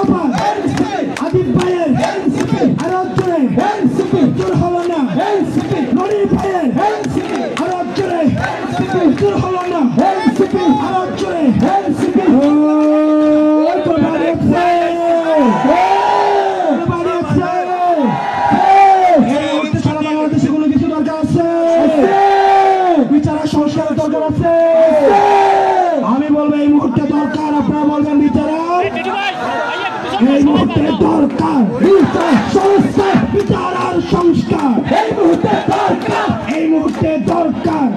বাবা আদিব ভাইয়ের আরো জোরে জোর হলো না নড়ি ভাইয়ের আরো জোরে জোর হলো না আরো জোরে বাংলাদেশে কোনো কিছু দরকার আছে বিচারের সংস্কারের দরকার আছে আমি বলবো এই মুহূর্তে দরকার আপনারা বলবেন বিচারের এই মুহূর্তে দরকার বিচার সংস্কার বিচার আর সংস্কার এই মুহূর্তে দরকার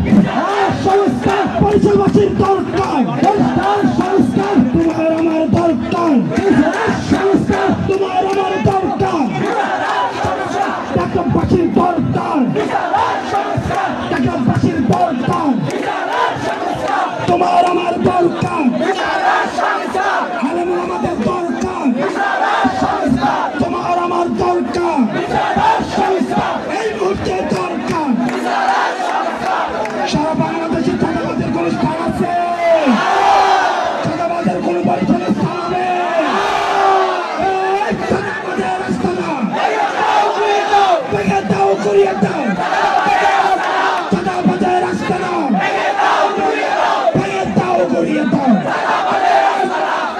সংস্কার পরিচয়বাসীর দরকার সংস্কার তোমার আমার দরকার সংস্কার তোমার আমার দরকার ঢাকাবাসীর দরকার ঢাকাবাসীর দরকার তোমার আমার দরকার আলেমুল আমাদের দরকার তোমার আমার দরকার এই মুহূর্তে দরকার সারা বাংলাদেশে চাঁদাবাজের কোন স্থান আছে চাঁদাবাজের কোন পরিচয় স্থান হবে চাঁদাবাজের রাস্তা না ভেঙে দাও করিয়ে দাও চাঁদাবাজের রাস্তা না ভেঙে দাও করিয়ে দাও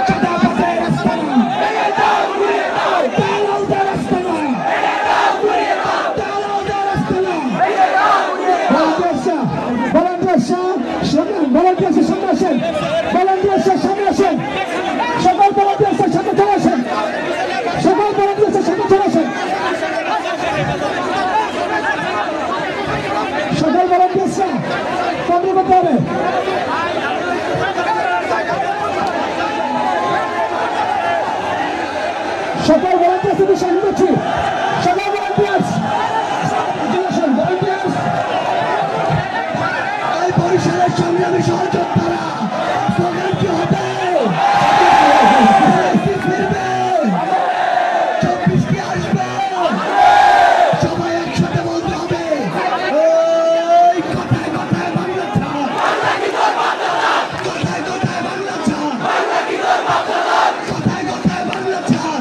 চাঁদাবাজের রাস্তা না দালালদের রাস্তা না দালালদের রাস্তা না ভলান্টিয়ার্সের সামনে আসেন ভলান্টিয়ার্সের সামনে আসেন সকল ভলান্টিয়ার্সের সামনে চলে আসেন সকল ভলান্টিয়ার্সের সামনে চলে আসেন সকল ভলান্টিয়ার্সরা সামনে করতে হবে সকল ভলান্টিয়ার্সদের সামনে করছি সকল ভলান্টিয়ার্স এই বরিশালের সংগ্রামী সহযোদ্ধারা স্লোগান কি হবে 24 কি আসবে সবাই একসাথে বলতে হবে এই কথায় কথায় বাংলা ছাড় কথায় কথায় বাংলা ছাড় কথায় কথায় বাংলা ছাড়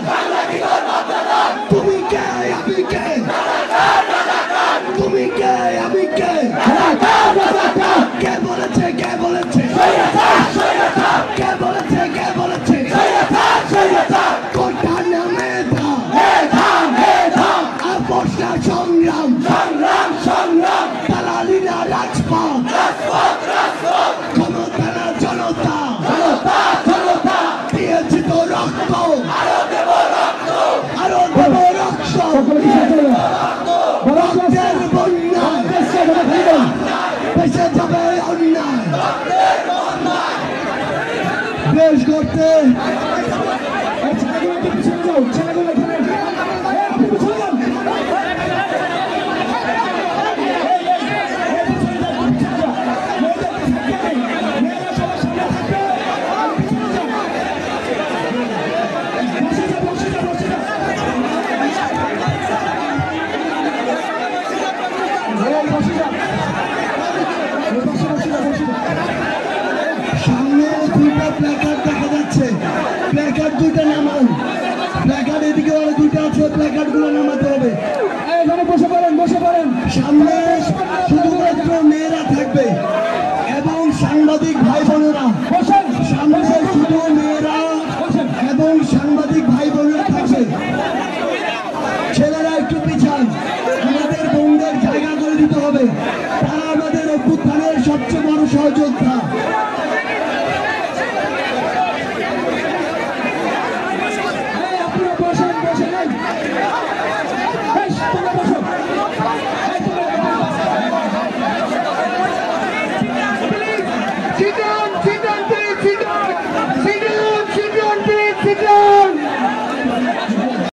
তুমি কে আমি কে তুমি কে আমি কে কে বলেছে কে বলেছে কে বলেছে কে বলেছে কোটার নামে বর্ষা সংগ্রাম দালালিনা রাজপথ ক্ষমতা না জনতা দিয়েছি তো রক্ত আরো দেব রক্ত রক্তের বন্যায় বেঁচে যাবে অন্যায় দেশ করতে সামনে দুইটা প্ল্যাকার্ড দেখা যাচ্ছে প্ল্যাকার্ড দুইটা নামান প্ল্যাকার্ড এদিকে ওরা দুইটা আছে প্ল্যাকার্ড গুলো নামাতে হবে এখানে বসে পড়েন সামনে শুধুমাত্র মেয়েরা থাকবে এবং সাংবাদিক ভাই বোনেরা সামনে শুধু মেয়েরা এবং সাংবাদিক ভাই বোনেরা থাকবে ছেলেরা একটু পিছান আমাদের বোনদের জায়গা করে দিতে হবে